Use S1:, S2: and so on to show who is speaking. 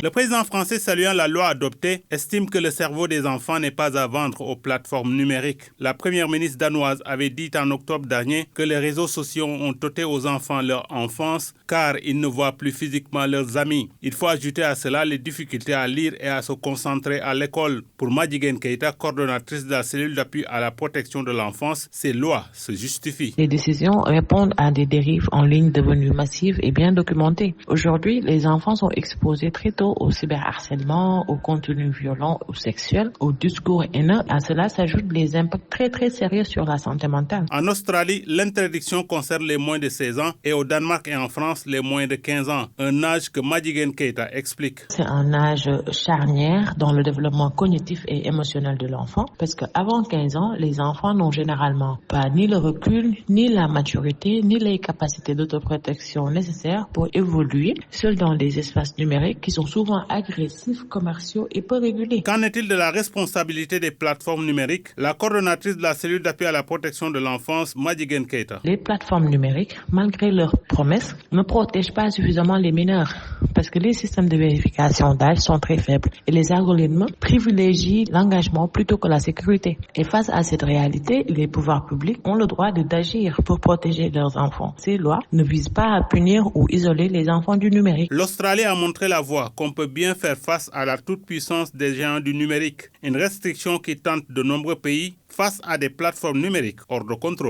S1: Le président français, saluant la loi adoptée, estime que le cerveau des enfants n'est pas à vendre aux plateformes numériques. La première ministre danoise avait dit en octobre dernier que les réseaux sociaux ont ôté aux enfants leur enfance car ils ne voient plus physiquement leurs amis. Il faut ajouter à cela les difficultés à lire et à se concentrer à l'école. Pour Madjiguène Keïta, coordonnatrice de la cellule d'appui à la protection de l'enfance, ces lois se justifient.
S2: Les décisions répondent à des dérives en ligne devenues massives et bien documentées. Aujourd'hui, les enfants sont exposés très tôt au cyberharcèlement, au contenu violent ou sexuel, au discours haineux. À cela s'ajoutent les impacts très sérieux sur la santé mentale.
S1: En Australie, l'interdiction concerne les moins de 16 ans et au Danemark et en France, les moins de 15 ans. Un âge que Madjiguène Keïta explique.
S2: C'est un âge charnière dans le développement cognitif et émotionnel de l'enfant parce qu'avant 15 ans, les enfants n'ont généralement pas ni le recul, ni la maturité, ni les capacités d'autoprotection nécessaires pour évoluer, seuls dans des espaces numériques qui sont souvent agressifs, commerciaux et peu régulés.
S1: Qu'en est-il de la responsabilité des plateformes numériques? La coordonnatrice de la cellule d'appui à la protection de l'enfance, Madjiguène Keïta.
S2: Les plateformes numériques, malgré leurs promesses, ne protègent pas suffisamment les mineurs parce que les systèmes de vérification d'âge sont très faibles et les algorithmes privilégient l'engagement plutôt que la sécurité. Et face à cette réalité, les pouvoirs publics ont le droit d'agir pour protéger leurs enfants. Ces lois ne visent pas à punir ou isoler les enfants du numérique.
S1: L'Australie a montré la voie qu'on peut bien faire face à la toute-puissance des géants du numérique. Une restriction qui tente de nombreux pays face à des plateformes numériques hors de contrôle.